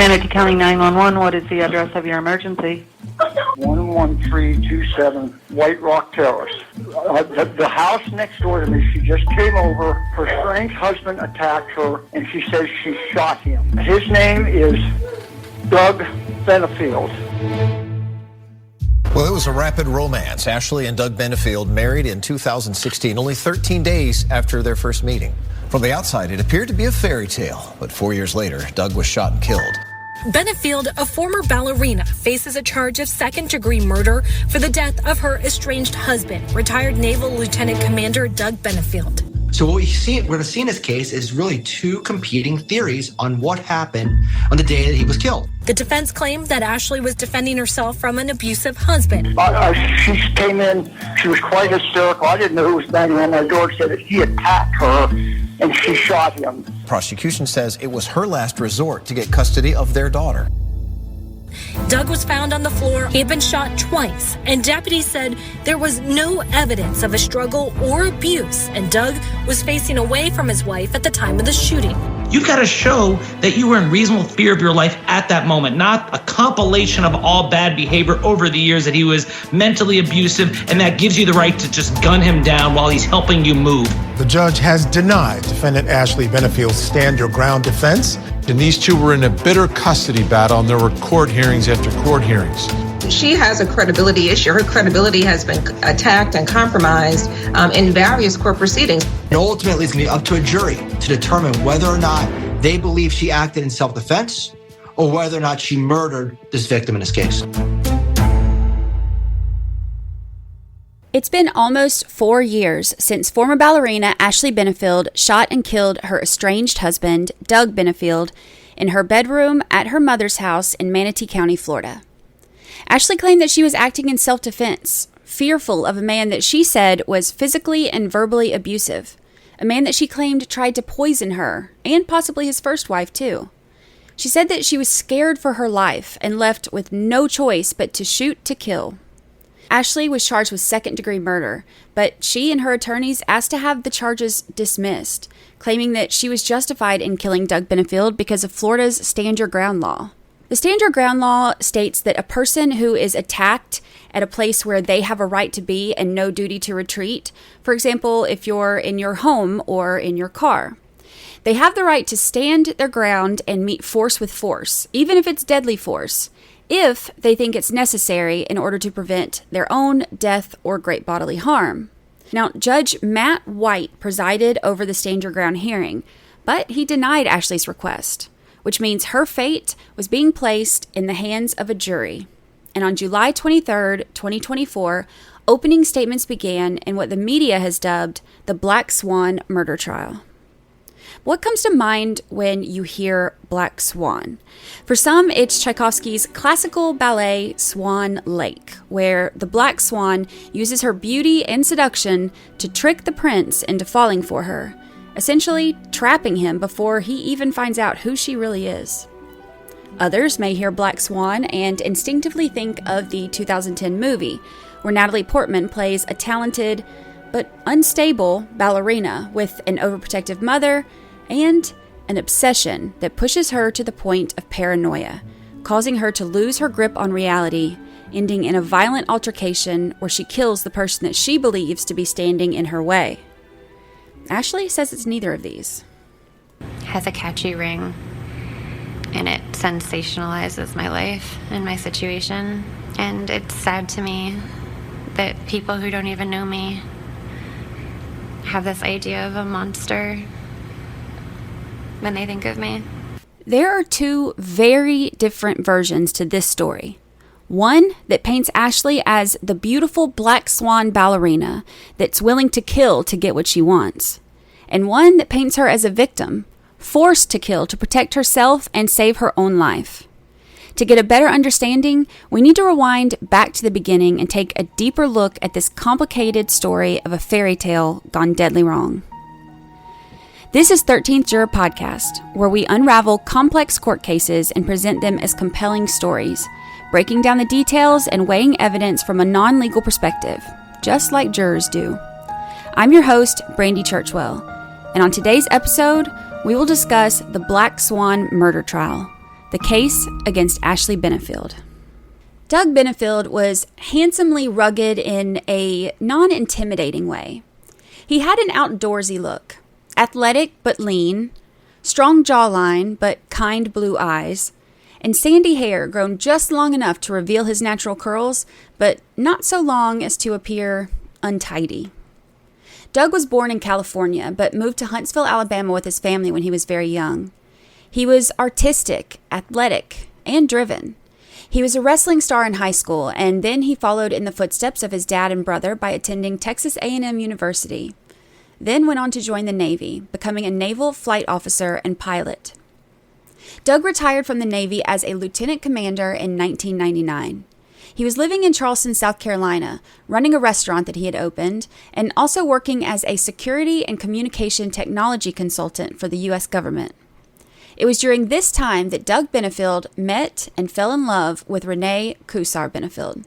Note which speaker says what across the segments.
Speaker 1: Manatee County 911, what is the address of your emergency?
Speaker 2: 11327 White Rock Terrace. The house next door to me, she just came over. Her strange husband attacked her, and she says she shot him. His name is Doug Benefield.
Speaker 3: Well, it was a rapid romance. Ashley and Doug Benefield married in 2016, only 13 days after their first meeting. From the outside, it appeared to be a fairy tale, but 4 years later, Doug was shot and killed.
Speaker 4: Benefield, a former ballerina, faces a charge of second-degree murder for the death of her estranged husband, retired Naval Lieutenant Commander Doug Benefield.
Speaker 5: So what we're going to see in this case is really two competing theories on what happened on the day that he was killed.
Speaker 4: The defense claimed that Ashley was defending herself from an abusive husband.
Speaker 2: She came in, she was quite hysterical. I didn't know who was banging on my door. Said that he attacked her and she shot him.
Speaker 3: Prosecution says it was her last resort to get custody of their daughter.
Speaker 4: Doug was found on the floor. He had been shot twice, and deputies said there was no evidence of a struggle or abuse, and Doug was facing away from his wife at the time of the shooting.
Speaker 6: You've got to show that you were in reasonable fear of your life at that moment, not a compilation of all bad behavior over the years that he was mentally abusive, and that gives you the right to just gun him down while he's helping you move.
Speaker 7: The judge has denied defendant Ashley Benefield's stand your ground defense.
Speaker 8: And these two were in a bitter custody battle, and there were court hearings after court hearings.
Speaker 9: She has a credibility issue. Her credibility has been attacked and compromised in various court proceedings.
Speaker 5: And ultimately, it's going to be up to a jury to determine whether or not they believe she acted in self-defense or whether or not she murdered this victim in this case.
Speaker 10: It's been almost 4 years since former ballerina Ashley Benefield shot and killed her estranged husband, Doug Benefield, in her bedroom at her mother's house in Manatee County, Florida. Ashley claimed that she was acting in self-defense, fearful of a man that she said was physically and verbally abusive, a man that she claimed tried to poison her, and possibly his first wife, too. She said that she was scared for her life and left with no choice but to shoot to kill. Ashley was charged with second-degree murder, but she and her attorneys asked to have the charges dismissed, claiming that she was justified in killing Doug Benefield because of Florida's Stand Your Ground law. The Stand Your Ground law states that a person who is attacked at a place where they have a right to be and no duty to retreat, for example, if you're in your home or in your car, they have the right to stand their ground and meet force with force, even if it's deadly force, if they think it's necessary in order to prevent their own death or great bodily harm. Now, Judge Matt White presided over the Stand Your Ground hearing, but he denied Ashley's request, which means her fate was being placed in the hands of a jury. And on July 23rd, 2024, opening statements began in what the media has dubbed the Black Swan murder trial. What comes to mind when you hear Black Swan? For some, it's Tchaikovsky's classical ballet Swan Lake, where the Black Swan uses her beauty and seduction to trick the prince into falling for her, essentially trapping him before he even finds out who she really is. Others may hear Black Swan and instinctively think of the 2010 movie, where Natalie Portman plays a talented but unstable ballerina with an overprotective mother and an obsession that pushes her to the point of paranoia, causing her to lose her grip on reality, ending in a violent altercation where she kills the person that she believes to be standing in her way. Ashley says it's neither of these.
Speaker 11: It has a catchy ring, and it sensationalizes my life and my situation. And it's sad to me that people who don't even know me have this idea of a monster when they think of me.
Speaker 10: There are two very different versions to this story. One that paints Ashley as the beautiful Black Swan ballerina that's willing to kill to get what she wants. And one that paints her as a victim, forced to kill to protect herself and save her own life. To get a better understanding, we need to rewind back to the beginning and take a deeper look at this complicated story of a fairy tale gone deadly wrong. This is 13th Juror Podcast, where we unravel complex court cases and present them as compelling stories, breaking down the details and weighing evidence from a non-legal perspective, just like jurors do. I'm your host, Brandy Churchwell, and on today's episode, we will discuss the Black Swan murder trial, The case against Ashley Benefield. Doug Benefield was handsomely rugged in a non-intimidating way. He had an outdoorsy look, athletic but lean, strong jawline but kind blue eyes, and sandy hair grown just long enough to reveal his natural curls, but not so long as to appear untidy. Doug was born in California, but moved to Huntsville, Alabama with his family when he was very young. He was artistic, athletic, and driven. He was a wrestling star in high school, and then he followed in the footsteps of his dad and brother by attending Texas A&M University. Then went on to join the Navy, becoming a naval flight officer and pilot. Doug retired from the Navy as a lieutenant commander in 1999. He was living in Charleston, South Carolina, running a restaurant that he had opened, and also working as a security and communication technology consultant for the U.S. government. It was during this time that Doug Benefield met and fell in love with Renee Kusar Benefield.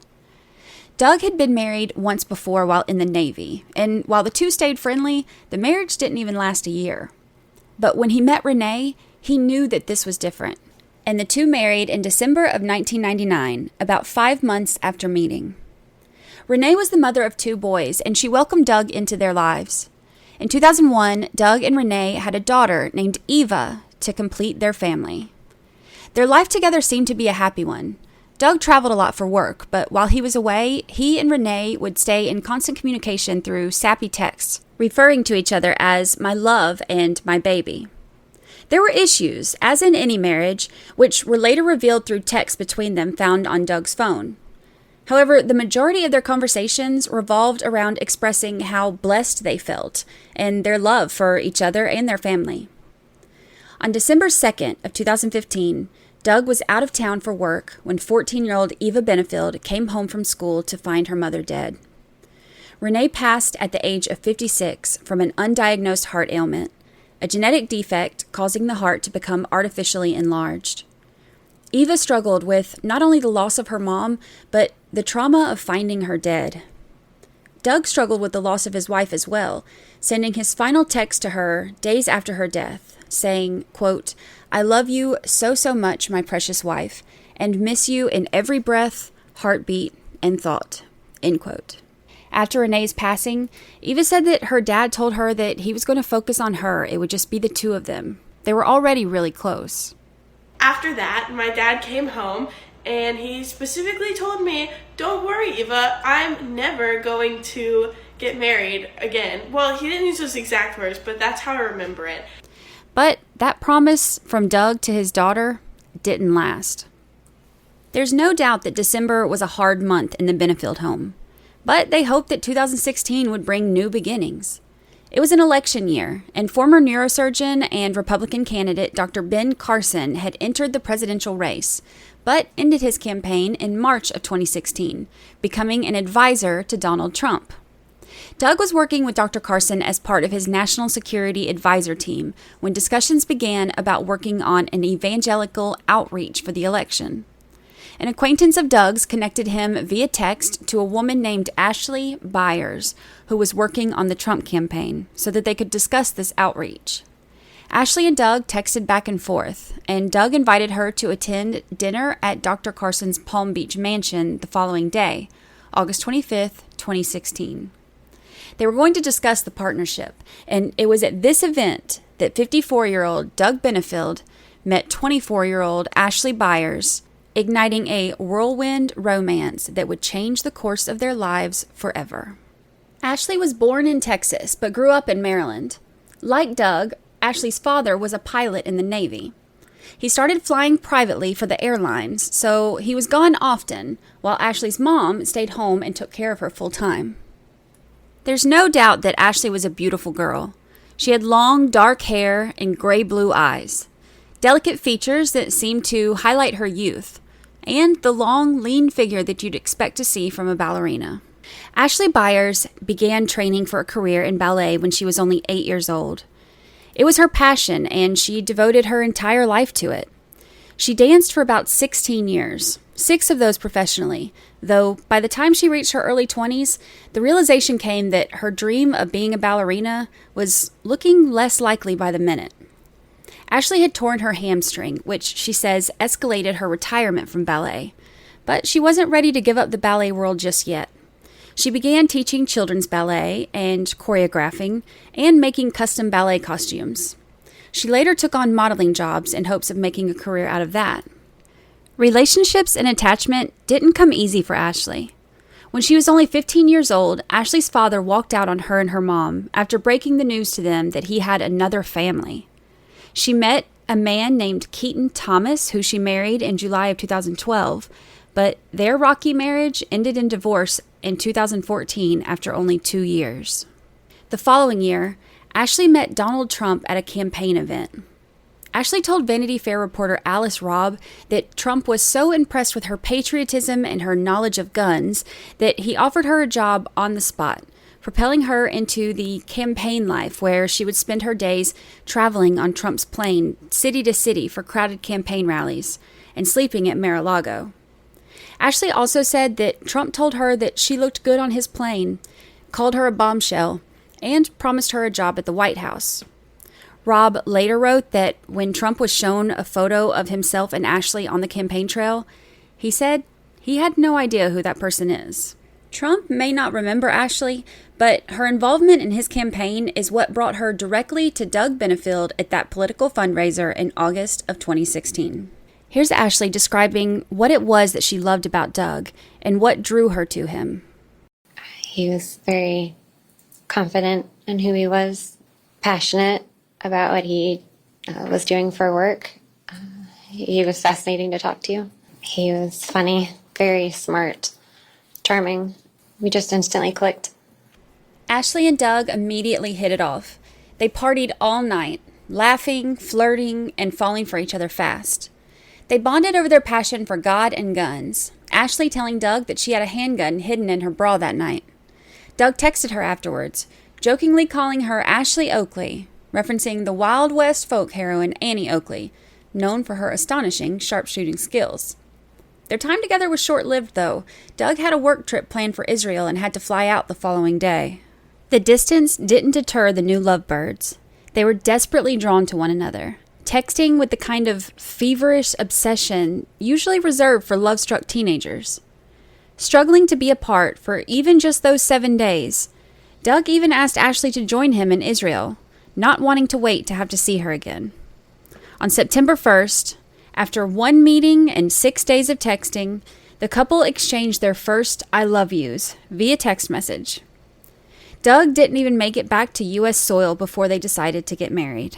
Speaker 10: Doug had been married once before while in the Navy, and while the two stayed friendly, the marriage didn't even last a year. But when he met Renee, he knew that this was different, and the two married in December of 1999, about 5 months after meeting. Renee was the mother of 2 boys, and she welcomed Doug into their lives. In 2001, Doug and Renee had a daughter named Eva to complete their family. Their life together seemed to be a happy one. Doug traveled a lot for work, but while he was away, he and Renee would stay in constant communication through sappy texts, referring to each other as my love and my baby. There were issues, as in any marriage, which were later revealed through texts between them found on Doug's phone. However, the majority of their conversations revolved around expressing how blessed they felt and their love for each other and their family. On December 2nd of 2015, Doug was out of town for work when 14-year-old Eva Benefield came home from school to find her mother dead. Renee passed at the age of 56 from an undiagnosed heart ailment, a genetic defect causing the heart to become artificially enlarged. Eva struggled with not only the loss of her mom, but the trauma of finding her dead. Doug struggled with the loss of his wife as well, sending his final text to her days after her death, saying, quote, I love you so, so much, my precious wife, and miss you in every breath, heartbeat, and thought, end quote. After Renee's passing, Eva said that her dad told her that he was going to focus on her. It would just be the two of them. They were already really close.
Speaker 12: After that, my dad came home and he specifically told me, don't worry, Eva, I'm never going to get married again. Well, he didn't use those exact words, but that's how I remember it.
Speaker 10: But that promise from Doug to his daughter didn't last. There's no doubt that December was a hard month in the Benefield home, but they hoped that 2016 would bring new beginnings. It was an election year, and former neurosurgeon and Republican candidate Dr. Ben Carson had entered the presidential race, but ended his campaign in March of 2016, becoming an advisor to Donald Trump. Doug was working with Dr. Carson as part of his National Security Advisor team when discussions began about working on an evangelical outreach for the election. An acquaintance of Doug's connected him via text to a woman named Ashley Byers, who was working on the Trump campaign, so that they could discuss this outreach. Ashley and Doug texted back and forth, and Doug invited her to attend dinner at Dr. Carson's Palm Beach mansion the following day, August 25th, 2016. They were going to discuss the partnership, and it was at this event that 54-year-old Doug Benefield met 24-year-old Ashley Byers, igniting a whirlwind romance that would change the course of their lives forever. Ashley was born in Texas, but grew up in Maryland. Like Doug, Ashley's father was a pilot in the Navy. He started flying privately for the airlines, so he was gone often, while Ashley's mom stayed home and took care of her full-time. There's no doubt that Ashley was a beautiful girl. She had long, dark hair and gray-blue eyes, delicate features that seemed to highlight her youth, and the long, lean figure that you'd expect to see from a ballerina. Ashley Byers began training for a career in ballet when she was only 8 years old. It was her passion, and she devoted her entire life to it. She danced for about 16 years, 6 of those professionally, though by the time she reached her early 20s, the realization came that her dream of being a ballerina was looking less likely by the minute. Ashley had torn her hamstring, which she says escalated her retirement from ballet. But she wasn't ready to give up the ballet world just yet. She began teaching children's ballet and choreographing and making custom ballet costumes. She later took on modeling jobs in hopes of making a career out of that. Relationships and attachment didn't come easy for Ashley. When she was only 15 years old, Ashley's father walked out on her and her mom after breaking the news to them that he had another family. She met a man named Keaton Thomas, who she married in July of 2012, but their rocky marriage ended in divorce in 2014 after only 2 years. The following year, Ashley met Donald Trump at a campaign event. Ashley told Vanity Fair reporter Alice Robb that Trump was so impressed with her patriotism and her knowledge of guns that he offered her a job on the spot, propelling her into the campaign life where she would spend her days traveling on Trump's plane city to city for crowded campaign rallies and sleeping at Mar-a-Lago. Ashley also said that Trump told her that she looked good on his plane, called her a bombshell, and promised her a job at the White House. Robb later wrote that when Trump was shown a photo of himself and Ashley on the campaign trail, he said he had no idea who that person is. Trump may not remember Ashley, but her involvement in his campaign is what brought her directly to Doug Benefield at that political fundraiser in August of 2016. Here's Ashley describing what it was that she loved about Doug and what drew her to him.
Speaker 11: He was very confident in who he was, passionate about what he was doing for work. He was fascinating to talk to. He was funny, very smart, charming. We just instantly clicked.
Speaker 10: Ashley and Doug immediately hit it off. They partied all night, laughing, flirting, and falling for each other fast. They bonded over their passion for God and guns, Ashley telling Doug that she had a handgun hidden in her bra that night. Doug texted her afterwards, jokingly calling her Ashley Oakley, referencing the Wild West folk heroine Annie Oakley, known for her astonishing sharpshooting skills. Their time together was short-lived, though. Doug had a work trip planned for Israel and had to fly out the following day. The distance didn't deter the new lovebirds. They were desperately drawn to one another, texting with the kind of feverish obsession usually reserved for love-struck teenagers. Struggling to be apart for even just those 7 days, Doug even asked Ashley to join him in Israel, not wanting to wait to have to see her again. On September 1st, after one meeting and 6 days of texting, the couple exchanged their first I love yous via text message. Doug didn't even make it back to U.S. soil before they decided to get married.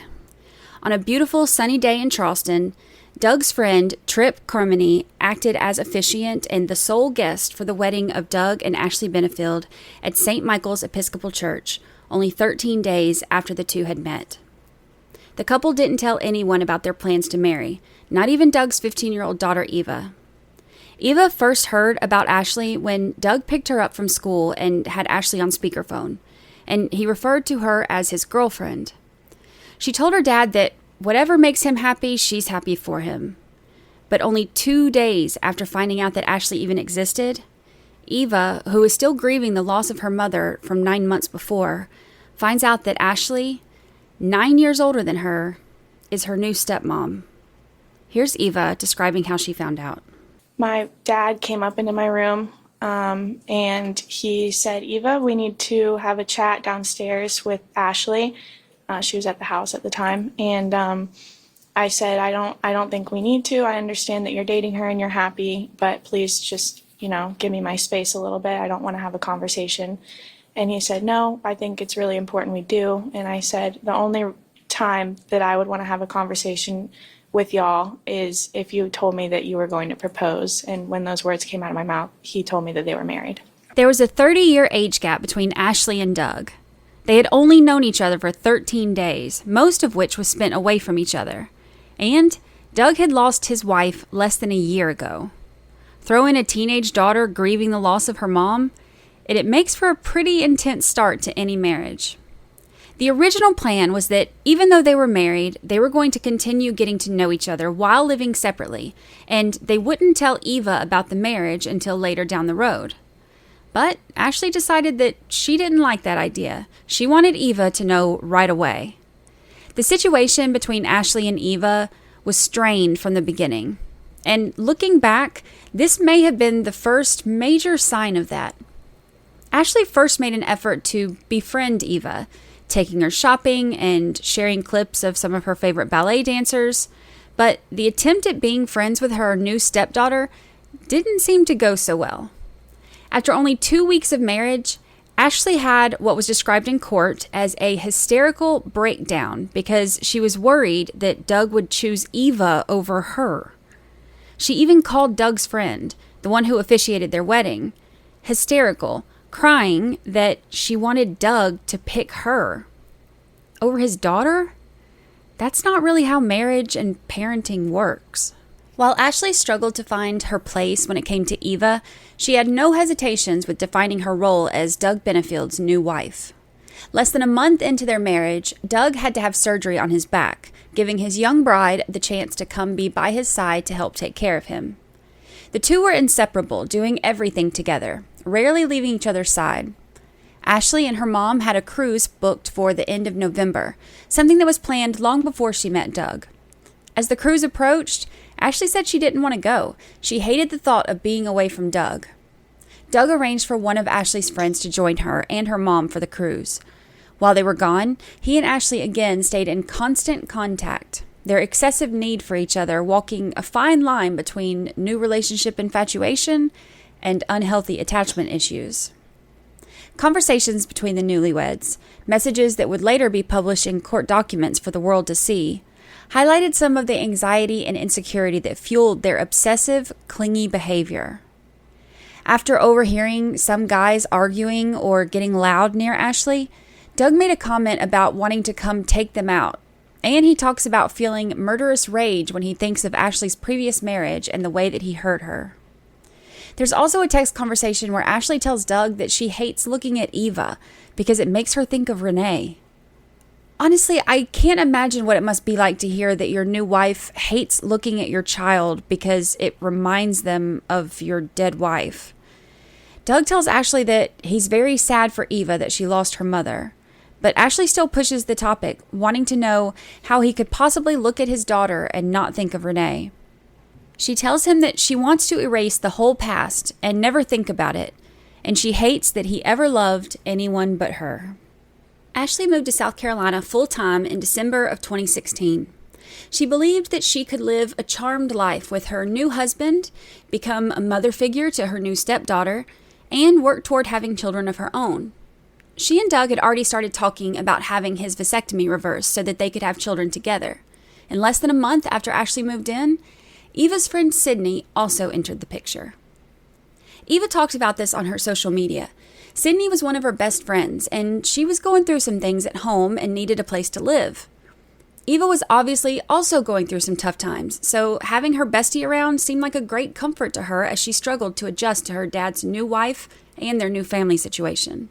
Speaker 10: On a beautiful sunny day in Charleston, Doug's friend Trip Carmody acted as officiant and the sole guest for the wedding of Doug and Ashley Benefield at St. Michael's Episcopal Church, only 13 days after the two had met. The couple didn't tell anyone about their plans to marry, not even Doug's 15-year-old daughter Eva. Eva first heard about Ashley when Doug picked her up from school and had Ashley on speakerphone, and he referred to her as his girlfriend. She told her dad that whatever makes him happy, she's happy for him. But only 2 days after finding out that Ashley even existed, Eva, who is still grieving the loss of her mother from 9 months before, finds out that Ashley, 9 years older than her, is her new stepmom. Here's Eva describing how she found out.
Speaker 12: My dad came up into my room and he said, Eva, we need to have a chat downstairs with Ashley. She was at the house at the time. And I said, I don't think we need to. I understand that you're dating her and you're happy, but please just, give me my space a little bit. I don't want to have a conversation. And he said, no, I think it's really important we do. And I said, the only time that I would want to have a conversation with y'all is if you told me that you were going to propose. And when those words came out of my mouth, he told me that they were married.
Speaker 10: There was a 30-year age gap between Ashley and Doug. They had only known each other for 13 days, most of which was spent away from each other. And Doug had lost his wife less than a year ago. Throw in a teenage daughter grieving the loss of her mom, it makes for a pretty intense start to any marriage. The original plan was that even though they were married, they were going to continue getting to know each other while living separately, and they wouldn't tell Eva about the marriage until later down the road. But Ashley decided that she didn't like that idea. She wanted Eva to know right away. The situation between Ashley and Eva was strained from the beginning. And looking back, this may have been the first major sign of that. Ashley first made an effort to befriend Eva, taking her shopping and sharing clips of some of her favorite ballet dancers, but the attempt at being friends with her new stepdaughter didn't seem to go so well. After only 2 weeks of marriage, Ashley had what was described in court as a hysterical breakdown because she was worried that Doug would choose Eva over her. She even called Doug's friend, the one who officiated their wedding, hysterical, crying that she wanted Doug to pick her over his daughter. That's not really how marriage and parenting works. While Ashley struggled to find her place when it came to Eva, she had no hesitations with defining her role as Doug Benefield's new wife. Less than a month into their marriage, Doug had to have surgery on his back, giving his young bride the chance to come be by his side to help take care of him. The two were inseparable, doing everything together, rarely leaving each other's side. Ashley and her mom had a cruise booked for the end of November, something that was planned long before she met Doug. As the cruise approached, Ashley said she didn't want to go. She hated the thought of being away from Doug. Doug arranged for one of Ashley's friends to join her and her mom for the cruise. While they were gone, he and Ashley again stayed in constant contact, their excessive need for each other walking a fine line between new relationship infatuation and unhealthy attachment issues. Conversations between the newlyweds, messages that would later be published in court documents for the world to see, highlighted some of the anxiety and insecurity that fueled their obsessive, clingy behavior. After overhearing some guys arguing or getting loud near Ashley, Doug made a comment about wanting to come take them out, and he talks about feeling murderous rage when he thinks of Ashley's previous marriage and the way that he hurt her. There's also a text conversation where Ashley tells Doug that she hates looking at Eva because it makes her think of Renee. Honestly, I can't imagine what it must be like to hear that your new wife hates looking at your child because it reminds them of your dead wife. Doug tells Ashley that he's very sad for Eva that she lost her mother, but Ashley still pushes the topic, wanting to know how he could possibly look at his daughter and not think of Renee. She tells him that she wants to erase the whole past and never think about it, and she hates that he ever loved anyone but her. Ashley moved to South Carolina full-time in December of 2016. She believed that she could live a charmed life with her new husband, become a mother figure to her new stepdaughter, and work toward having children of her own. She and Doug had already started talking about having his vasectomy reversed so that they could have children together. And less than a month after Ashley moved in, Eva's friend Sydney also entered the picture. Eva talked about this on her social media. Sydney was one of her best friends, and she was going through some things at home and needed a place to live. Eva was obviously also going through some tough times, so having her bestie around seemed like a great comfort to her as she struggled to adjust to her dad's new wife and their new family situation.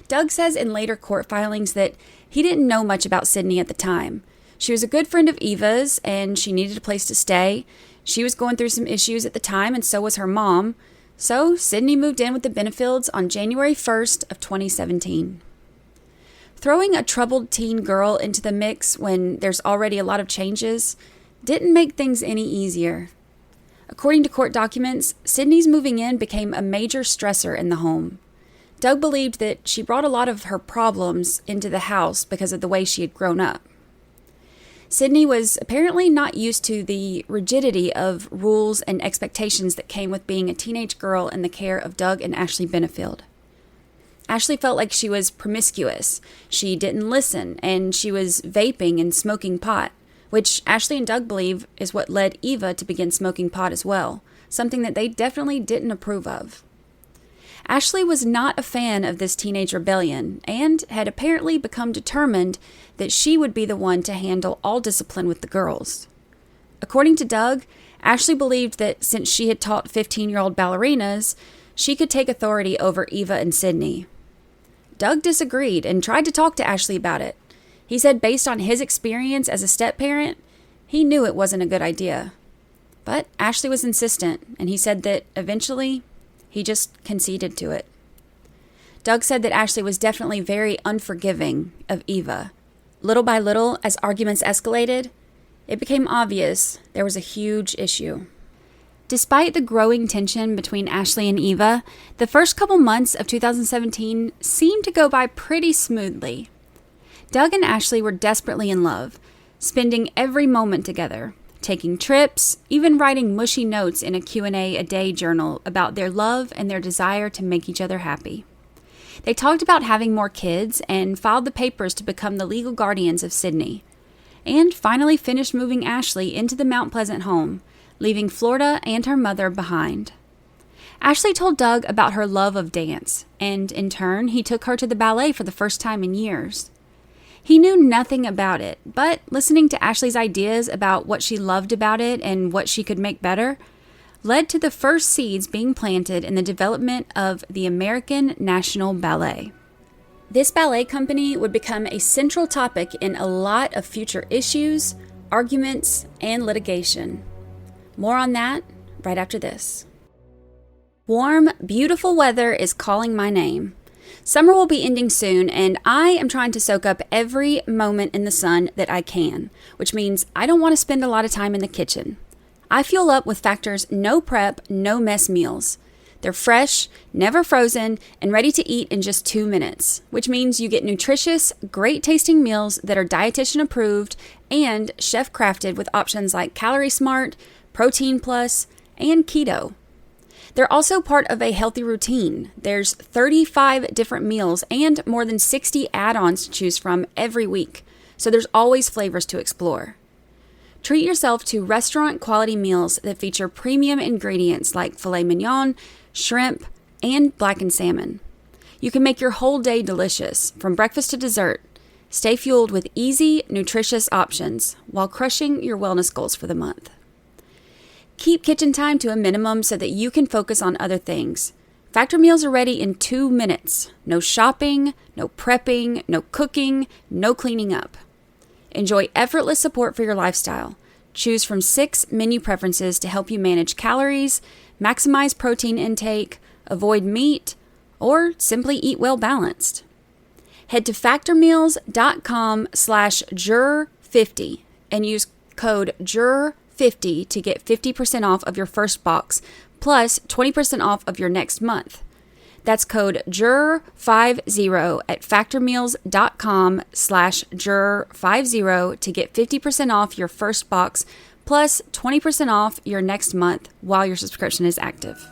Speaker 10: Doug says in later court filings that he didn't know much about Sydney at the time. She was a good friend of Eva's, and she needed a place to stay. She was going through some issues at the time, and so was her mom. So Sydney moved in with the Benefields on January 1st of 2017. Throwing a troubled teen girl into the mix when there's already a lot of changes didn't make things any easier. According to court documents, Sydney's moving in became a major stressor in the home. Doug believed that she brought a lot of her problems into the house because of the way she had grown up. Sydney was apparently not used to the rigidity of rules and expectations that came with being a teenage girl in the care of Doug and Ashley Benefield. Ashley felt like she was promiscuous, she didn't listen, and she was vaping and smoking pot, which Ashley and Doug believe is what led Eva to begin smoking pot as well, something that they definitely didn't approve of. Ashley was not a fan of this teenage rebellion and had apparently become determined that she would be the one to handle all discipline with the girls. According to Doug, Ashley believed that since she had taught 15-year-old ballerinas, she could take authority over Eva and Sydney. Doug disagreed and tried to talk to Ashley about it. He said based on his experience as a step-parent, he knew it wasn't a good idea. But Ashley was insistent, and he said that eventually he just conceded to it. Doug said that Ashley was definitely very unforgiving of Eva, little by little, as arguments escalated, it became obvious there was a huge issue. Despite the growing tension between Ashley and Eva, the first couple months of 2017 seemed to go by pretty smoothly. Doug and Ashley were desperately in love, spending every moment together, taking trips, even writing mushy notes in a Q&A a day journal about their love and their desire to make each other happy. They talked about having more kids and filed the papers to become the legal guardians of Sydney, and finally finished moving Ashley into the Mount Pleasant home, leaving Florida and her mother behind. Ashley told Doug about her love of dance, and in turn, he took her to the ballet for the first time in years. He knew nothing about it, but listening to Ashley's ideas about what she loved about it and what she could make better led to the first seeds being planted in the development of the American National Ballet. This ballet company would become a central topic in a lot of future issues, arguments, and litigation. More on that right after this. Warm, beautiful weather is calling my name. Summer will be ending soon, and I am trying to soak up every moment in the sun that I can, which means I don't want to spend a lot of time in the kitchen. I fuel up with Factor's no prep, no mess meals. They're fresh, never frozen, and ready to eat in just 2 minutes, which means you get nutritious, great tasting meals that are dietitian approved and chef crafted with options like Calorie Smart, Protein Plus, and Keto. They're also part of a healthy routine. There's 35 different meals and more than 60 add-ons to choose from every week, so there's always flavors to explore. Treat yourself to restaurant-quality meals that feature premium ingredients like filet mignon, shrimp, and blackened salmon. You can make your whole day delicious, from breakfast to dessert. Stay fueled with easy, nutritious options while crushing your wellness goals for the month. Keep kitchen time to a minimum so that you can focus on other things. Factor meals are ready in 2 minutes. No shopping, no prepping, no cooking, no cleaning up. Enjoy effortless support for your lifestyle. Choose from 6 menu preferences to help you manage calories, maximize protein intake, avoid meat, or simply eat well balanced. Head to factormeals.com/jur50 and use code JUR50 to get 50% off of your first box, plus 20% off of your next month. That's code JUR50 at factormeals.com/JUR50 to get 50% off your first box, plus 20% off your next month while your subscription is active.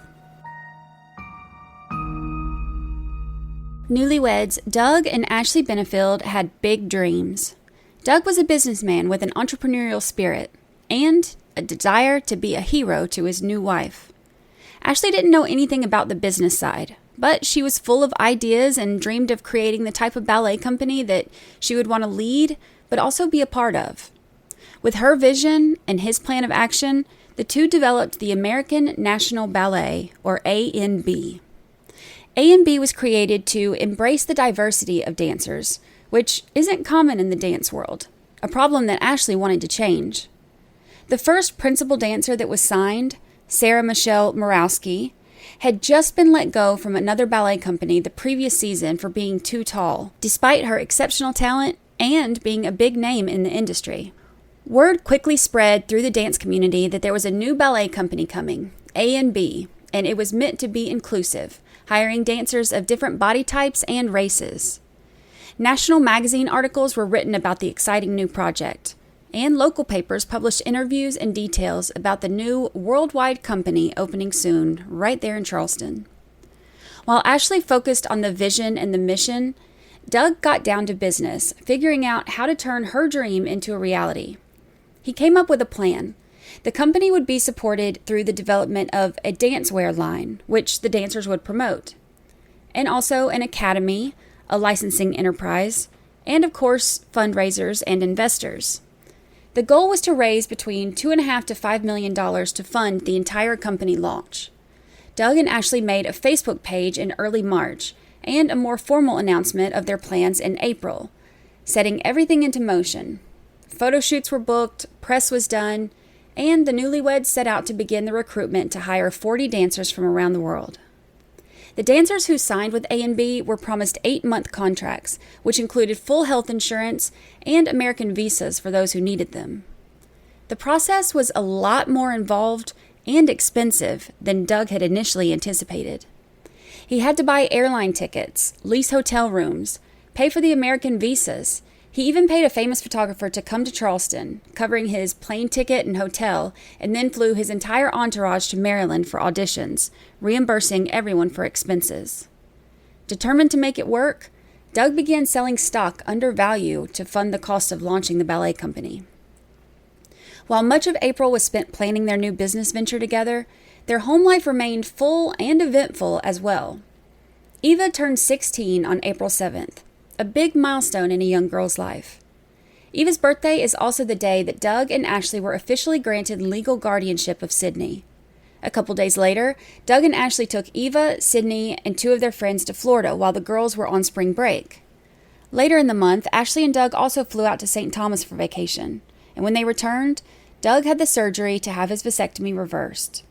Speaker 10: Newlyweds Doug and Ashley Benefield had big dreams. Doug was a businessman with an entrepreneurial spirit and a desire to be a hero to his new wife. Ashley didn't know anything about the business side, but she was full of ideas and dreamed of creating the type of ballet company that she would want to lead, but also be a part of. With her vision and his plan of action, the two developed the American National Ballet, or ANB. ANB was created to embrace the diversity of dancers, which isn't common in the dance world, a problem that Ashley wanted to change. The first principal dancer that was signed, Sarah Michelle Morawski, had just been let go from another ballet company the previous season for being too tall, despite her exceptional talent and being a big name in the industry. Word quickly spread through the dance community that there was a new ballet company coming, ANB, and it was meant to be inclusive, hiring dancers of different body types and races. National magazine articles were written about the exciting new project, and local papers published interviews and details about the new worldwide company opening soon, right there in Charleston. While Ashley focused on the vision and the mission, Doug got down to business, figuring out how to turn her dream into a reality. He came up with a plan. The company would be supported through the development of a dancewear line, which the dancers would promote, and also an academy, a licensing enterprise, and of course, fundraisers and investors. The goal was to raise between $2.5 to $5 million to fund the entire company launch. Doug and Ashley made a Facebook page in early March and a more formal announcement of their plans in April, setting everything into motion. Photo shoots were booked, press was done, and the newlyweds set out to begin the recruitment to hire 40 dancers from around the world. The dancers who signed with A&B were promised 8-month contracts, which included full health insurance and American visas for those who needed them. The process was a lot more involved and expensive than Doug had initially anticipated. He had to buy airline tickets, lease hotel rooms, pay for the American visas. He even paid a famous photographer to come to Charleston, covering his plane ticket and hotel, and then flew his entire entourage to Maryland for auditions, reimbursing everyone for expenses. Determined to make it work, Doug began selling stock under value to fund the cost of launching the ballet company. While much of April was spent planning their new business venture together, their home life remained full and eventful as well. Eva turned 16 on April 7th. A big milestone in a young girl's life. Eva's birthday is also the day that Doug and Ashley were officially granted legal guardianship of Sydney. A couple days later, Doug and Ashley took Eva, Sydney, and 2 of their friends to Florida while the girls were on spring break. Later in the month, Ashley and Doug also flew out to St. Thomas for vacation, and when they returned, Doug had the surgery to have his vasectomy reversed.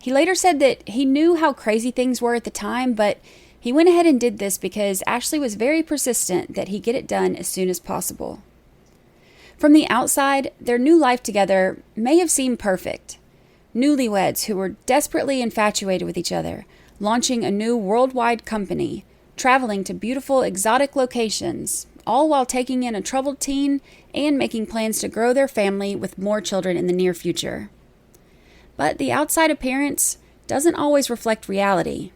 Speaker 10: He later said that he knew how crazy things were at the time, but he went ahead and did this because Ashley was very persistent that he get it done as soon as possible. From the outside, their new life together may have seemed perfect. Newlyweds who were desperately infatuated with each other, launching a new worldwide company, traveling to beautiful exotic locations, all while taking in a troubled teen and making plans to grow their family with more children in the near future. But the outside appearance doesn't always reflect reality.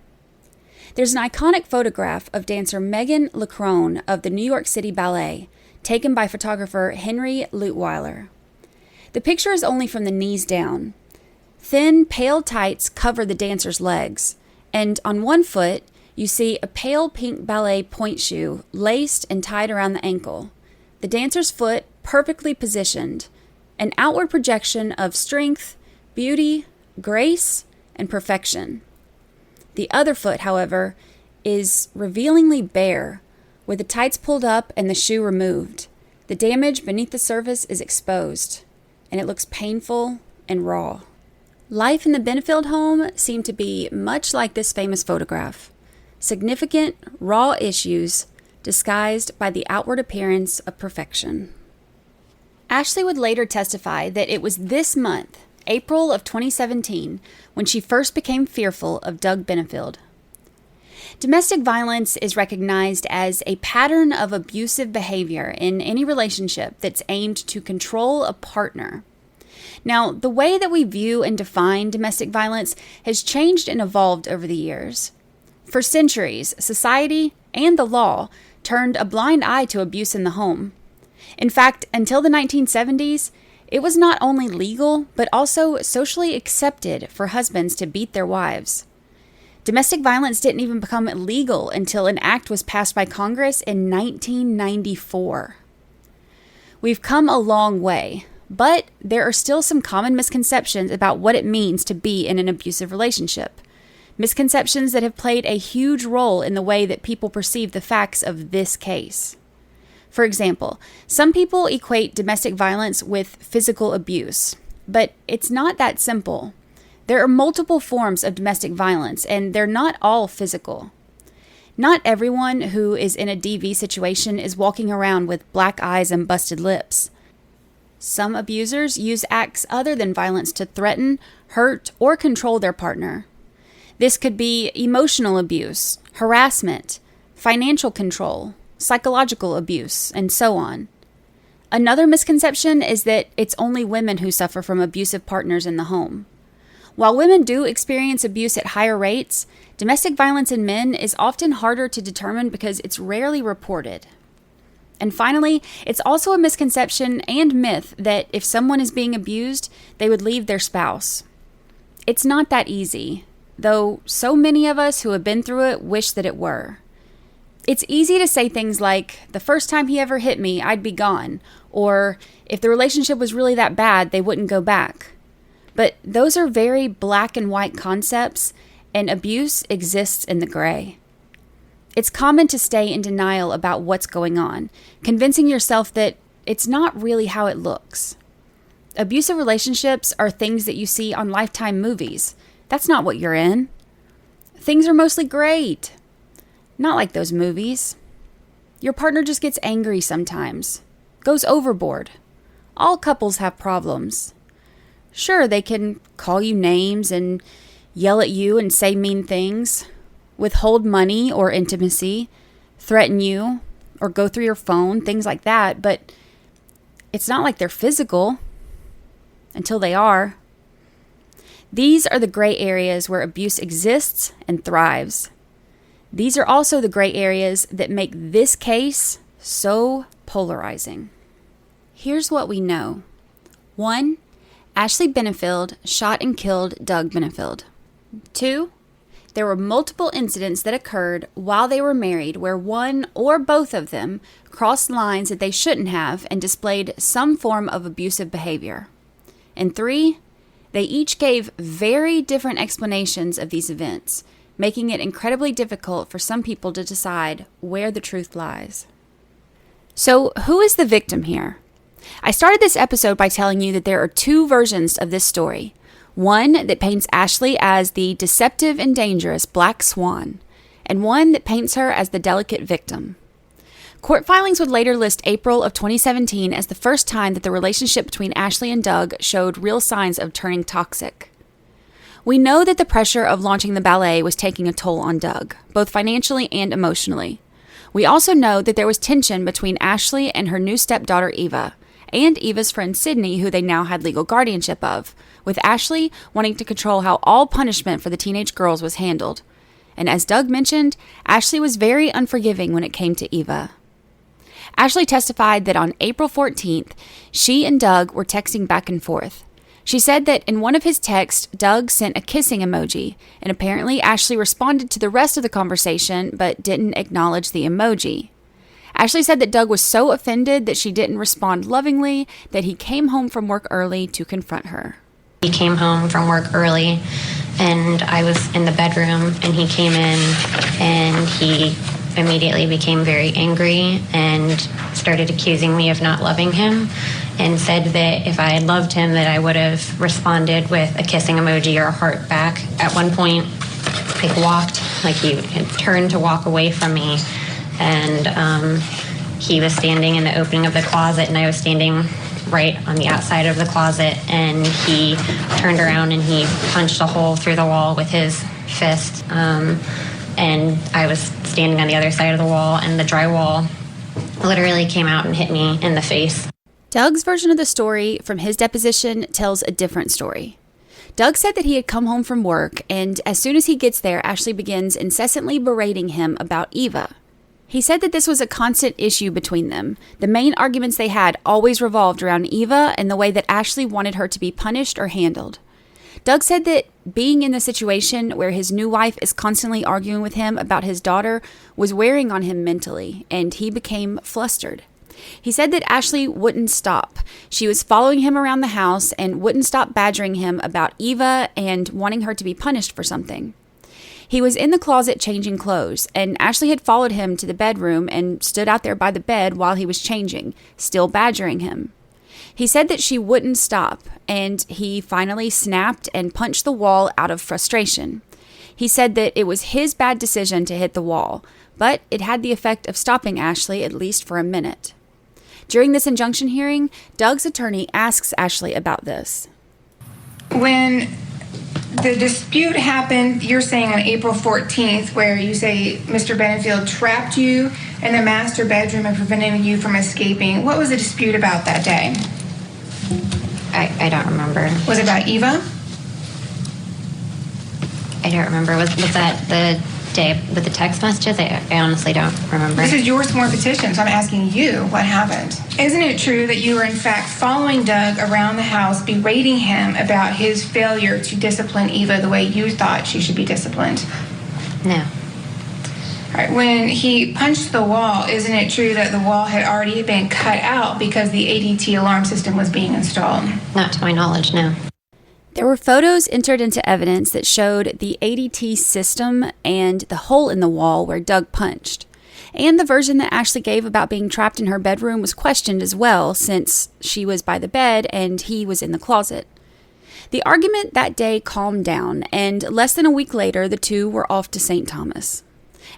Speaker 10: There's an iconic photograph of dancer Megan LeCrone of the New York City Ballet, taken by photographer Henry Leutwiler. The picture is only from the knees down. Thin, pale tights cover the dancer's legs, and on one foot, you see a pale pink ballet point shoe laced and tied around the ankle. The dancer's foot perfectly positioned, an outward projection of strength, beauty, grace, and perfection. The other foot, however, is revealingly bare, with the tights pulled up and the shoe removed. The damage beneath the surface is exposed, and it looks painful and raw. Life in the Benefield home seemed to be much like this famous photograph. Significant, raw issues disguised by the outward appearance of perfection. Ashley would later testify that it was this month, April of 2017, when she first became fearful of Doug Benefield. Domestic violence is recognized as a pattern of abusive behavior in any relationship that's aimed to control a partner. Now, the way that we view and define domestic violence has changed and evolved over the years. For centuries, society and the law turned a blind eye to abuse in the home. In fact, until the 1970s, it was not only legal, but also socially accepted for husbands to beat their wives. Domestic violence didn't even become legal until an act was passed by Congress in 1994. We've come a long way, but there are still some common misconceptions about what it means to be in an abusive relationship. Misconceptions that have played a huge role in the way that people perceive the facts of this case. For example, some people equate domestic violence with physical abuse, but it's not that simple. There are multiple forms of domestic violence, and they're not all physical. Not everyone who is in a DV situation is walking around with black eyes and busted lips. Some abusers use acts other than violence to threaten, hurt, or control their partner. This could be emotional abuse, harassment, financial control, psychological abuse, and so on. Another misconception is that it's only women who suffer from abusive partners in the home. While women do experience abuse at higher rates, domestic violence in men is often harder to determine because it's rarely reported. And finally, it's also a misconception and myth that if someone is being abused, they would leave their spouse. It's not that easy, though so many of us who have been through it wish that it were. It's easy to say things like, the first time he ever hit me, I'd be gone, or if the relationship was really that bad, they wouldn't go back. But those are very black and white concepts, and abuse exists in the gray. It's common to stay in denial about what's going on, convincing yourself that it's not really how it looks. Abusive relationships are things that you see on Lifetime movies. That's not what you're in. things are mostly great. Not like those movies. Your partner just gets angry sometimes, goes overboard. All couples have problems. Sure, they can call you names and yell at you and say mean things, withhold money or intimacy, threaten you, or go through your phone, things like that, but it's not like they're physical until they are. These are the gray areas where abuse exists and thrives. These are also the gray areas that make this case so polarizing. Here's what we know. 1. Ashley Benefield shot and killed Doug Benefield. 2. There were multiple incidents that occurred while they were married where one or both of them crossed lines that they shouldn't have and displayed some form of abusive behavior. And 3. They each gave very different explanations of these events, making it incredibly difficult for some people to decide where the truth lies. So, who is the victim here? I started this episode by telling you that there are 2 versions of this story. One that paints Ashley as the deceptive and dangerous Black Swan, and one that paints her as the delicate victim. Court filings would later list April of 2017 as the first time that the relationship between Ashley and Doug showed real signs of turning toxic. We know that the pressure of launching the ballet was taking a toll on Doug, both financially and emotionally. We also know that there was tension between Ashley and her new stepdaughter Eva, and Eva's friend Sydney, who they now had legal guardianship of, with Ashley wanting to control how all punishment for the teenage girls was handled. And as Doug mentioned, Ashley was very unforgiving when it came to Eva. Ashley testified that on April 14th, she and Doug were texting back and forth. She said that in one of his texts, Doug sent a kissing emoji, and apparently Ashley responded to the rest of the conversation but didn't acknowledge the emoji. Ashley said that Doug was so offended that she didn't respond lovingly that he came home from work early to confront her.
Speaker 11: He came home from work early, and I was in the bedroom, and he came in, and he immediately became very angry and started accusing me of not loving him, and said that if I had loved him that I would have responded with a kissing emoji or a heart back. At one point, he had turned to walk away from me, and he was standing in the opening of the closet, and I was standing right on the outside of the closet, and he turned around and he punched a hole through the wall with his fist, and I was standing on the other side of the wall, and the drywall literally came out and hit me in the face.
Speaker 10: Doug's version of the story from his deposition tells a different story. Doug said that he had come home from work, and as soon as he gets there, Ashley begins incessantly berating him about Eva. He said that this was a constant issue between them. The main arguments they had always revolved around Eva and the way that Ashley wanted her to be punished or handled. Doug said that being in the situation where his new wife is constantly arguing with him about his daughter was wearing on him mentally, and he became flustered. He said that Ashley wouldn't stop. She was following him around the house and wouldn't stop badgering him about Eva and wanting her to be punished for something. He was in the closet changing clothes, and Ashley had followed him to the bedroom and stood out there by the bed while he was changing, still badgering him. He said that she wouldn't stop, and he finally snapped and punched the wall out of frustration. He said that it was his bad decision to hit the wall, but it had the effect of stopping Ashley at least for a minute. During this injunction hearing, Doug's attorney asks Ashley about this.
Speaker 13: When the dispute happened, you're saying on April 14th, where you say Mr. Benefield trapped you in the master bedroom and prevented you from escaping. What was the dispute about that day?
Speaker 11: I don't remember.
Speaker 13: Was it about Eva?
Speaker 11: I don't remember. Was that the day with the text messages? I honestly don't remember.
Speaker 13: This is your sworn petition, so I'm asking you what happened. Isn't it true that you were in fact following Doug around the house, berating him about his failure to discipline Eva the way you thought she should be disciplined?
Speaker 11: No.
Speaker 13: All right. When he punched the wall, isn't it true that the wall had already been cut out because the ADT alarm system was being installed?
Speaker 11: Not to my knowledge, no.
Speaker 10: There were photos entered into evidence that showed the ADT system and the hole in the wall where Doug punched. And the version that Ashley gave about being trapped in her bedroom was questioned as well, since she was by the bed and he was in the closet. The argument that day calmed down, and less than a week later, the two were off to St. Thomas.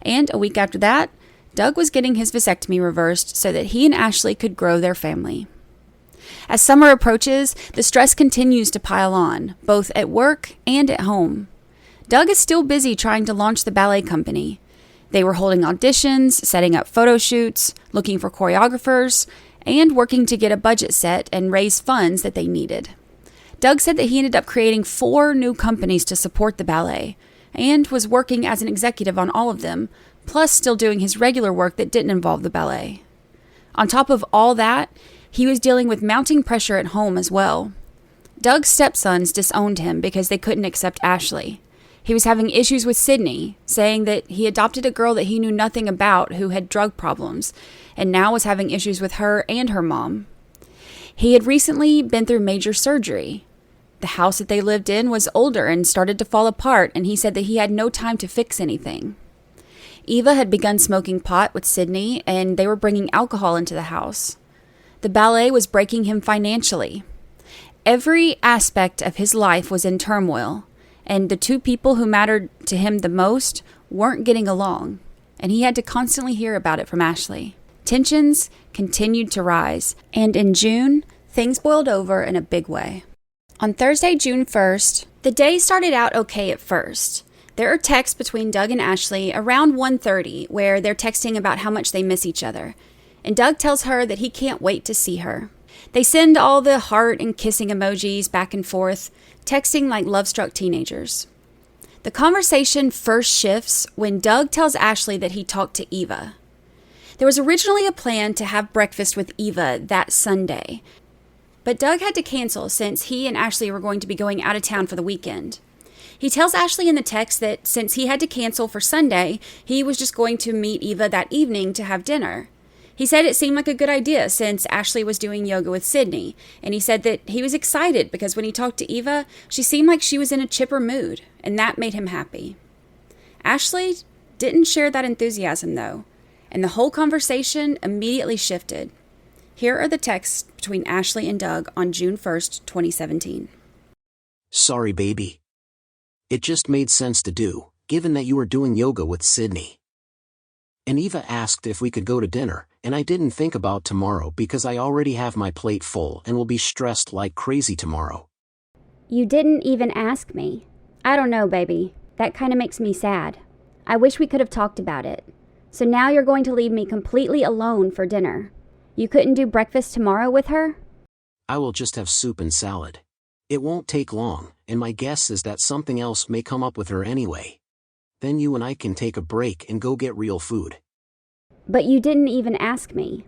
Speaker 10: And a week after that, Doug was getting his vasectomy reversed so that he and Ashley could grow their family. As summer approaches, the stress continues to pile on, both at work and at home. Doug is still busy trying to launch the ballet company. They were holding auditions, setting up photo shoots, looking for choreographers, and working to get a budget set and raise funds that they needed. Doug said that he ended up creating 4 new companies to support the ballet, and was working as an executive on all of them, plus still doing his regular work that didn't involve the ballet. On top of all that, he was dealing with mounting pressure at home as well. Doug's stepsons disowned him because they couldn't accept Ashley. He was having issues with Sydney, saying that he adopted a girl that he knew nothing about who had drug problems, and now was having issues with her and her mom. He had recently been through major surgery. The house that they lived in was older and started to fall apart, and he said that he had no time to fix anything. Eva had begun smoking pot with Sydney, and they were bringing alcohol into the house. The ballet was breaking him financially. Every aspect of his life was in turmoil, and the 2 people who mattered to him the most weren't getting along, and he had to constantly hear about it from Ashley. Tensions continued to rise, and in June, things boiled over in a big way. On Thursday, June 1st, the day started out okay at first. There are texts between Doug and Ashley around 1:30 where they're texting about how much they miss each other, and Doug tells her that he can't wait to see her. They send all the heart and kissing emojis back and forth, texting like love-struck teenagers. The conversation first shifts when Doug tells Ashley that he talked to Eva. There was originally a plan to have breakfast with Eva that Sunday, but Doug had to cancel since he and Ashley were going to be going out of town for the weekend. He tells Ashley in the text that since he had to cancel for Sunday, he was just going to meet Eva that evening to have dinner. He said it seemed like a good idea since Ashley was doing yoga with Sydney, and he said that he was excited because when he talked to Eva, she seemed like she was in a chipper mood, and that made him happy. Ashley didn't share that enthusiasm, though, and the whole conversation immediately shifted. Here are the texts between Ashley and Doug on June 1st, 2017.
Speaker 14: Sorry, baby. It just made sense to do, given that you were doing yoga with Sydney. And Eva asked if we could go to dinner, and I didn't think about tomorrow because I already have my plate full and will be stressed like crazy tomorrow.
Speaker 15: You didn't even ask me. I don't know, baby. That kind of makes me sad. I wish we could have talked about it. So now you're going to leave me completely alone for dinner. You couldn't do breakfast tomorrow with her?
Speaker 14: I will just have soup and salad. It won't take long, and my guess is that something else may come up with her anyway. Then you and I can take a break and go get real food.
Speaker 15: But you didn't even ask me.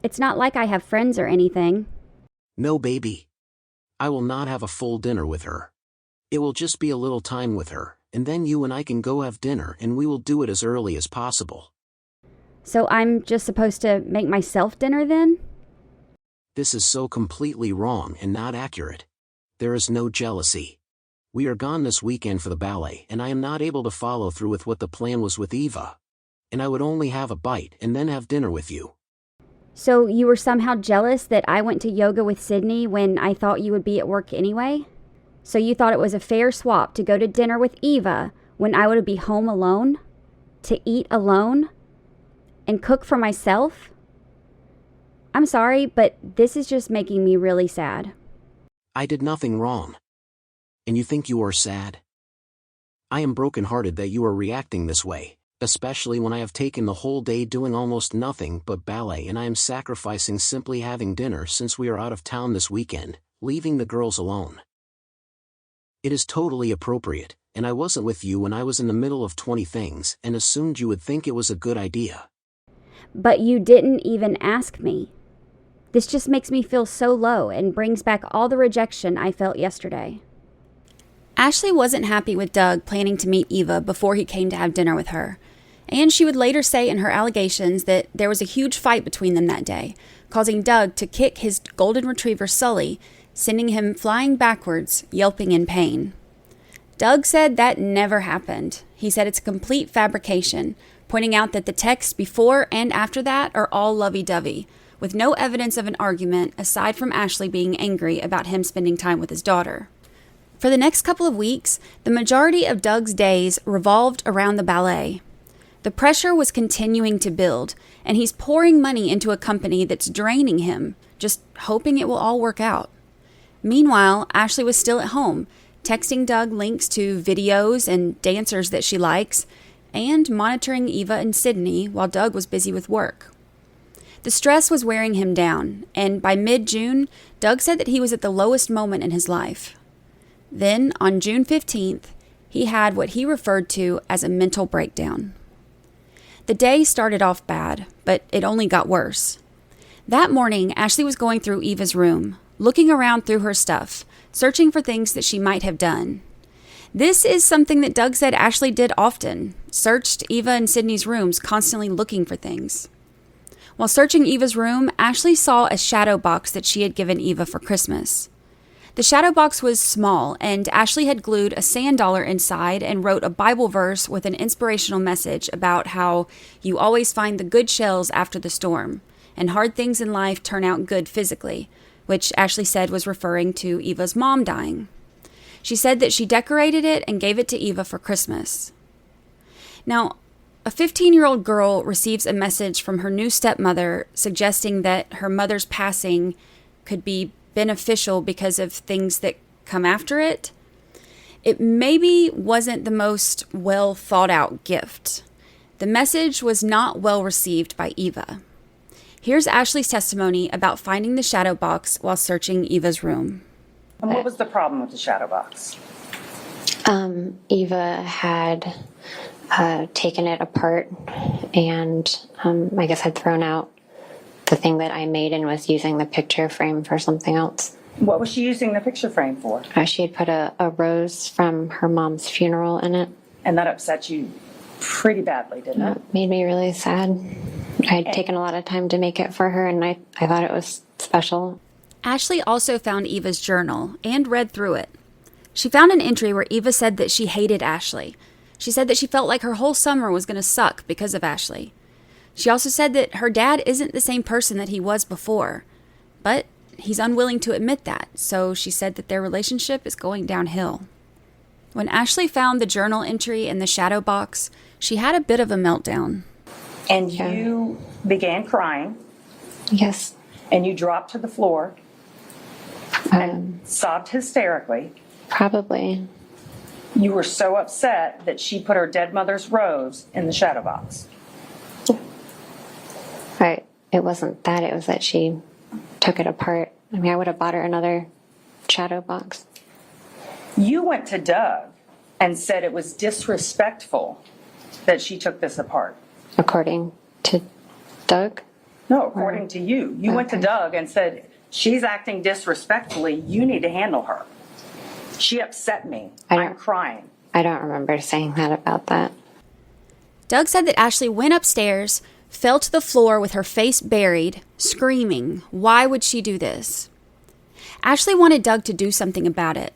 Speaker 15: It's not like I have friends or anything.
Speaker 14: No, baby. I will not have a full dinner with her. It will just be a little time with her, and then you and I can go have dinner and we will do it as early as possible.
Speaker 15: So I'm just supposed to make myself dinner then?
Speaker 14: This is so completely wrong and not accurate. There is no jealousy. We are gone this weekend for the ballet and I am not able to follow through with what the plan was with Eva. And I would only have a bite and then have dinner with you.
Speaker 15: So you were somehow jealous that I went to yoga with Sydney when I thought you would be at work anyway? So you thought it was a fair swap to go to dinner with Eva when I would be home alone? To eat alone? And cook for myself? I'm sorry, but this is just making me really sad.
Speaker 14: I did nothing wrong. And you think you are sad? I am brokenhearted that you are reacting this way, especially when I have taken the whole day doing almost nothing but ballet and I am sacrificing simply having dinner since we are out of town this weekend, leaving the girls alone. It is totally appropriate, and I wasn't with you when I was in the middle of 20 things and assumed you would think it was a good idea.
Speaker 15: But you didn't even ask me. This just makes me feel so low and brings back all the rejection I felt yesterday.
Speaker 10: Ashley wasn't happy with Doug planning to meet Eva before he came to have dinner with her, and she would later say in her allegations that there was a huge fight between them that day, causing Doug to kick his golden retriever Sully, sending him flying backwards, yelping in pain. Doug said that never happened. He said it's a complete fabrication, pointing out that the texts before and after that are all lovey-dovey, with no evidence of an argument aside from Ashley being angry about him spending time with his daughter. For the next couple of weeks, the majority of Doug's days revolved around the ballet. The pressure was continuing to build, and he's pouring money into a company that's draining him, just hoping it will all work out. Meanwhile, Ashley was still at home, texting Doug links to videos and dancers that she likes, and monitoring Eva and Sydney while Doug was busy with work. The stress was wearing him down, and by mid-June, Doug said that he was at the lowest moment in his life. Then, on June 15th, he had what he referred to as a mental breakdown. The day started off bad, but it only got worse. That morning, Ashley was going through Eva's room, looking around through her stuff, searching for things that she might have done. This is something that Doug said Ashley did often, searched Eva and Sydney's rooms, constantly looking for things. While searching Eva's room, Ashley saw a shadow box that she had given Eva for Christmas. The shadow box was small, and Ashley had glued a sand dollar inside and wrote a Bible verse with an inspirational message about how you always find the good shells after the storm, and hard things in life turn out good physically, which Ashley said was referring to Eva's mom dying. She said that she decorated it and gave it to Eva for Christmas. Now, a 15-year-old girl receives a message from her new stepmother suggesting that her mother's passing could be beneficial because of things that come after it. It maybe wasn't the most well thought out gift. The message was not well received by Eva. Here's Ashley's testimony about finding the shadow box while searching Eva's room.
Speaker 16: And what was the problem with the shadow box?
Speaker 11: Eva had taken it apart and I guess had thrown out the thing that I made and was using the picture frame for something else.
Speaker 16: What was she using the picture frame for?
Speaker 11: She had put a rose from her mom's funeral in it.
Speaker 16: And that upset you pretty badly, didn't it?
Speaker 11: It made me really sad. I had taken a lot of time to make it for her, and I thought it was special.
Speaker 10: Ashley also found Eva's journal and read through it. She found an entry where Eva said that she hated Ashley. She said that she felt like her whole summer was going to suck because of Ashley. She also said that her dad isn't the same person that he was before, but he's unwilling to admit that, so she said that their relationship is going downhill. When Ashley found the journal entry in the shadow box, she had a bit of a meltdown.
Speaker 16: And you began crying.
Speaker 11: Yes.
Speaker 16: And you dropped to the floor and sobbed hysterically.
Speaker 11: Probably.
Speaker 16: You were so upset that she put her dead mother's rose in the shadow box.
Speaker 11: Right. It wasn't that. It was that she took it apart. I mean, I would have bought her another shadow box.
Speaker 16: You went to Doug and said it was disrespectful that she took this apart.
Speaker 11: According to Doug?
Speaker 16: No, according to you. You went to Doug and said, she's acting disrespectfully. You need to handle her. She upset me. I'm crying.
Speaker 11: I don't remember saying that about that.
Speaker 10: Doug said that Ashley went upstairs, fell to the floor with her face buried, screaming, why would she do this? Ashley wanted Doug to do something about it.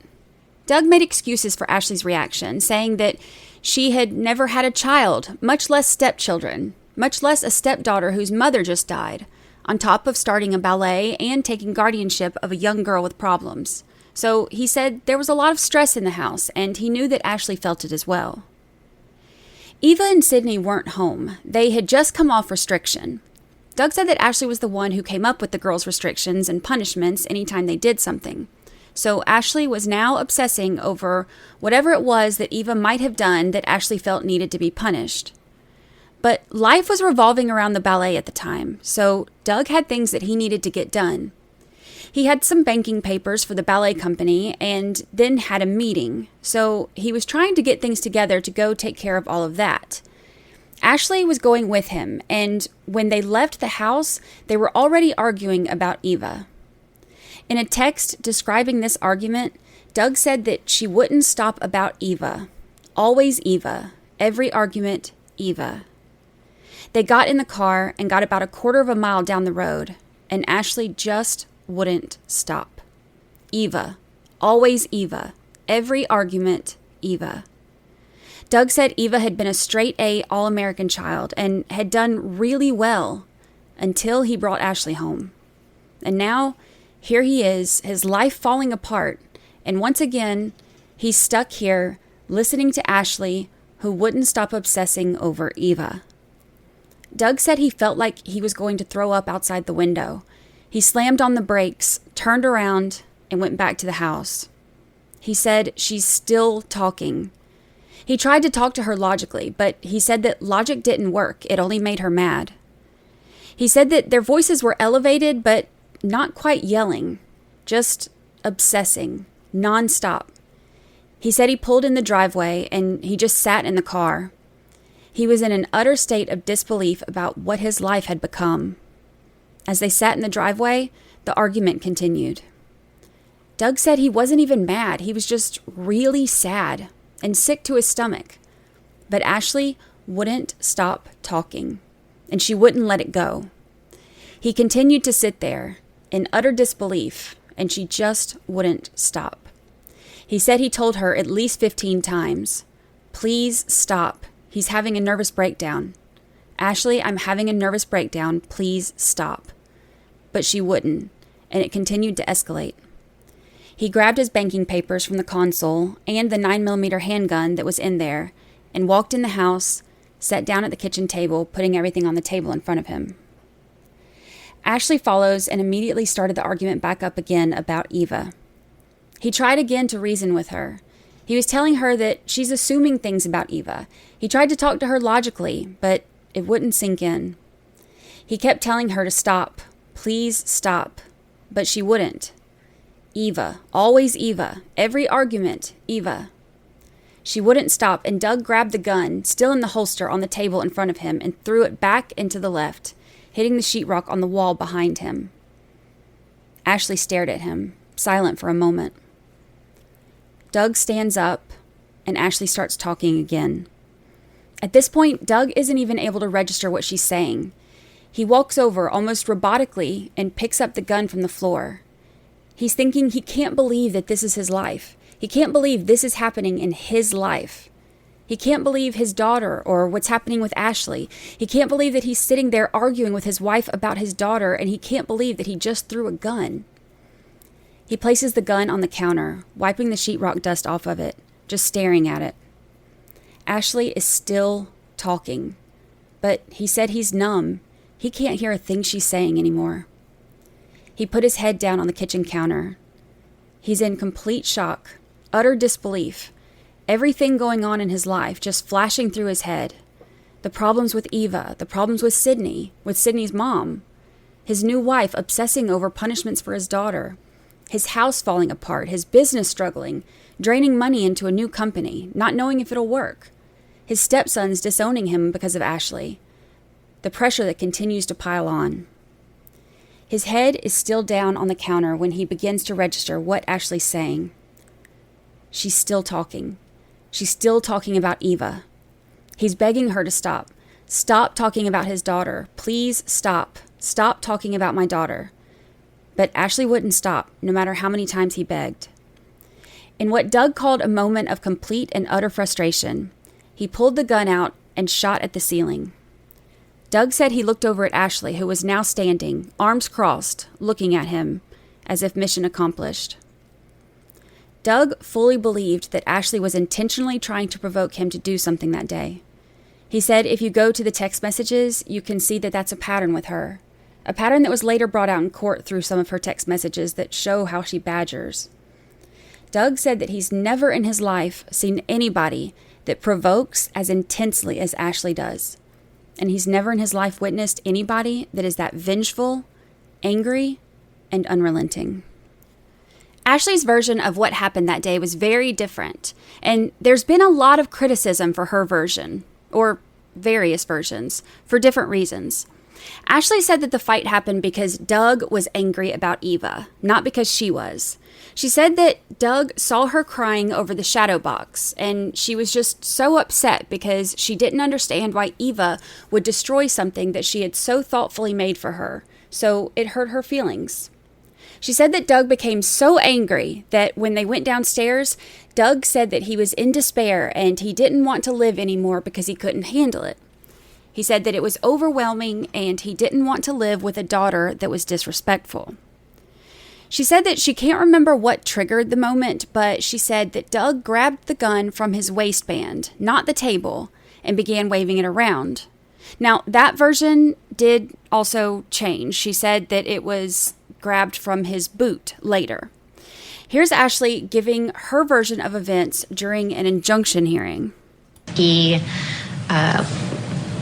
Speaker 10: Doug made excuses for Ashley's reaction, saying that she had never had a child, much less stepchildren, much less a stepdaughter whose mother just died, on top of starting a ballet and taking guardianship of a young girl with problems. So he said there was a lot of stress in the house, and he knew that Ashley felt it as well. Eva and Sydney weren't home. They had just come off restriction. Doug said that Ashley was the one who came up with the girls' restrictions and punishments anytime they did something. So Ashley was now obsessing over whatever it was that Eva might have done that Ashley felt needed to be punished. But life was revolving around the ballet at the time, so Doug had things that he needed to get done. He had some banking papers for the ballet company and then had a meeting, so he was trying to get things together to go take care of all of that. Ashley was going with him, and when they left the house, they were already arguing about Eva. In a text describing this argument, Doug said that she wouldn't stop about Eva. Always Eva. Every argument, Eva. They got in the car and got about a quarter of a mile down the road, and Ashley just wouldn't stop. Eva. Always Eva. Every argument, Eva. Doug said Eva had been a straight-A All-American child and had done really well until he brought Ashley home. And now, here he is, his life falling apart, and once again, He's stuck here listening to Ashley, who wouldn't stop obsessing over Eva. Doug said he felt like he was going to throw up outside the window. He slammed on the brakes, turned around, and went back to the house. He said she's still talking. He tried to talk to her logically, but he said that logic didn't work. It only made her mad. He said that their voices were elevated, but not quite yelling, just obsessing, nonstop. He said he pulled in the driveway and he just sat in the car. He was in an utter state of disbelief about what his life had become. As they sat in the driveway, the argument continued. Doug said he wasn't even mad. He was just really sad and sick to his stomach. But Ashley wouldn't stop talking, and she wouldn't let it go. He continued to sit there in utter disbelief, and she just wouldn't stop. He said he told her at least 15 times, "Please stop. He's having a nervous breakdown. Ashley, I'm having a nervous breakdown. Please stop." But she wouldn't, and it continued to escalate. He grabbed his banking papers from the console and the 9mm handgun that was in there and walked in the house, sat down at the kitchen table, putting everything on the table in front of him. Ashley follows and immediately started the argument back up again about Eva. He tried again to reason with her. He was telling her that she's assuming things about Eva. He tried to talk to her logically, but it wouldn't sink in. He kept telling her to stop. Please stop. But she wouldn't. Eva. Always Eva. Every argument, Eva. She wouldn't stop, and Doug grabbed the gun, still in the holster on the table in front of him, and threw it back into the left, hitting the sheetrock on the wall behind him. Ashley stared at him, silent for a moment. Doug stands up, and Ashley starts talking again. At this point, Doug isn't even able to register what she's saying. He walks over almost robotically and picks up the gun from the floor. He's thinking he can't believe that this is his life. He can't believe this is happening in his life. He can't believe his daughter or what's happening with Ashley. He can't believe that he's sitting there arguing with his wife about his daughter, and he can't believe that he just threw a gun. He places the gun on the counter, wiping the sheetrock dust off of it, just staring at it. Ashley is still talking, but he said he's numb. He can't hear a thing she's saying anymore. He put his head down on the kitchen counter. He's in complete shock, utter disbelief. Everything going on in his life just flashing through his head. The problems with Eva, the problems with Sydney's mom, his new wife obsessing over punishments for his daughter, his house falling apart, his business struggling, draining money into a new company, not knowing if it'll work, his stepsons disowning him because of Ashley, the pressure that continues to pile on. His head is still down on the counter when he begins to register what Ashley's saying. She's still talking. She's still talking about Eva. He's begging her to stop. Stop talking about his daughter. Please stop. Stop talking about my daughter. But Ashley wouldn't stop, no matter how many times he begged. In what Doug called a moment of complete and utter frustration, he pulled the gun out and shot at the ceiling. Doug said he looked over at Ashley, who was now standing, arms crossed, looking at him, as if mission accomplished. Doug fully believed that Ashley was intentionally trying to provoke him to do something that day. He said if you go to the text messages, you can see that that's a pattern with her. A pattern that was later brought out in court through some of her text messages that show how she badgers. Doug said that he's never in his life seen anybody that provokes as intensely as Ashley does. And he's never in his life witnessed anybody that is that vengeful, angry, and unrelenting. Ashley's version of what happened that day was very different, and there's been a lot of criticism for her version, or various versions, for different reasons. Ashley said that the fight happened because Doug was angry about Eva, not because she was. She said that Doug saw her crying over the shadow box, and she was just so upset because she didn't understand why Eva would destroy something that she had so thoughtfully made for her, so it hurt her feelings. She said that Doug became so angry that when they went downstairs, Doug said that he was in despair and he didn't want to live anymore because he couldn't handle it. He said that it was overwhelming and he didn't want to live with a daughter that was disrespectful. She said that she can't remember what triggered the moment, but she said that Doug grabbed the gun from his waistband, not the table, and began waving it around. Now, that version did also change. She said that it was grabbed from his boot later. Here's Ashley giving her version of events during an injunction hearing.
Speaker 11: He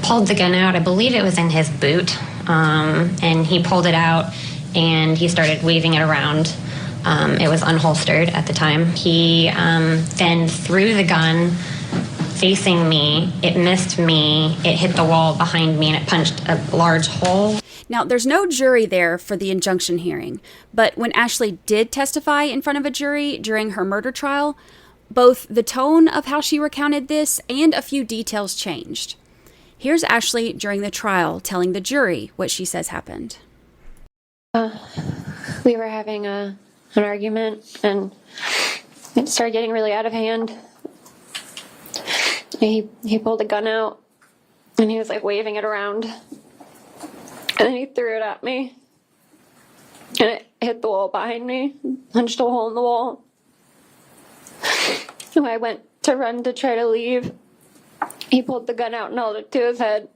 Speaker 11: pulled the gun out. I believe it was in his boot. And he pulled it out and he started waving it around. It was unholstered at the time. He then threw the gun facing me. It missed me. It hit the wall behind me and it punched a large hole.
Speaker 10: Now, there's no jury there for the injunction hearing, but when Ashley did testify in front of a jury during her murder trial, both the tone of how she recounted this and a few details changed. Here's Ashley during the trial telling the jury what she says happened.
Speaker 17: We were having an argument and it started getting really out of hand. He pulled a gun out and he was like waving it around. And then he threw it at me. And it hit the wall behind me, punched a hole in the wall. So I went to run to try to leave. He pulled the gun out and held it to his head.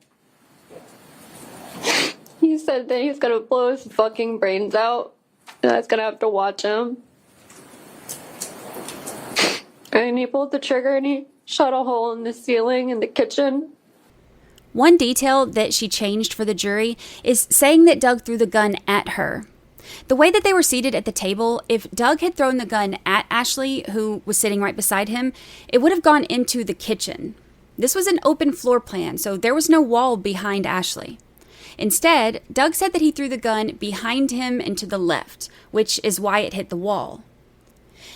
Speaker 17: He said that he's gonna blow his fucking brains out. And I was gonna have to watch him. And he pulled the trigger and he shot a hole in the ceiling in the kitchen.
Speaker 10: One detail that she changed for the jury is saying that Doug threw the gun at her. The way that they were seated at the table, if Doug had thrown the gun at Ashley, who was sitting right beside him, it would have gone into the kitchen. This was an open floor plan, so there was no wall behind Ashley. Instead, Doug said that he threw the gun behind him and to the left, which is why it hit the wall.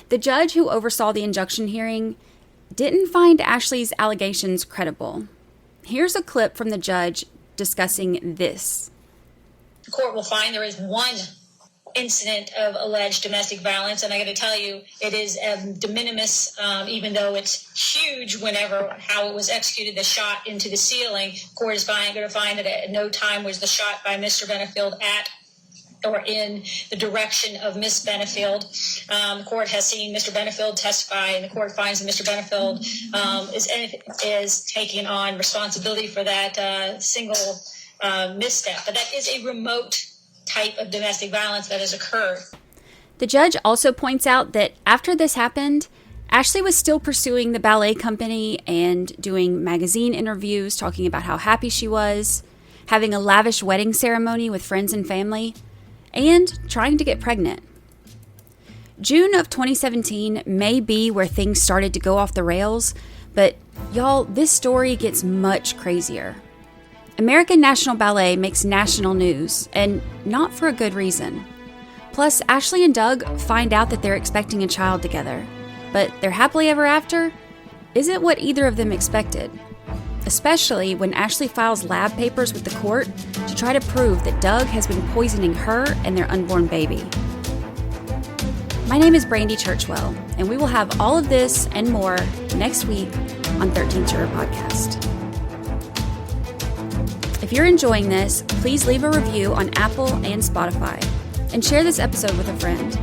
Speaker 10: The judge who oversaw the injunction hearing didn't find Ashley's allegations credible. Here's a clip from the judge discussing this.
Speaker 18: The court will find there is one incident of alleged domestic violence, and I got to tell you, it is de minimis, even though it's huge whenever how it was executed, the shot into the ceiling. Court is going to find that at no time was the shot by Mr. Benefield at or in the direction of Miss Benefield. The court has seen Mr. Benefield testify, and the court finds that Mr. Benefield is taking on responsibility for that single misstep. But that is a remote type of domestic violence that has occurred.
Speaker 10: The judge also points out that after this happened, Ashley was still pursuing the ballet company and doing magazine interviews, talking about how happy she was, having a lavish wedding ceremony with friends and family, and trying to get pregnant. June of 2017 may be where things started to go off the rails, but y'all, this story gets much crazier. American National Ballet makes national news, and not for a good reason. Plus, Ashley and Doug find out that they're expecting a child together, but their happily ever after isn't what either of them expected. Especially when Ashley files lab papers with the court to try to prove that Doug has been poisoning her and their unborn baby. My name is Brandy Churchwell, and we will have all of this and more next week on 13th Juror Podcast. If you're enjoying this, please leave a review on Apple and Spotify, and share this episode with a friend.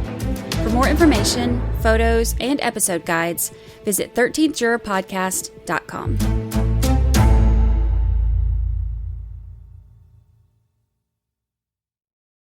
Speaker 10: For more information, photos, and episode guides, visit 13thjurorpodcast.com.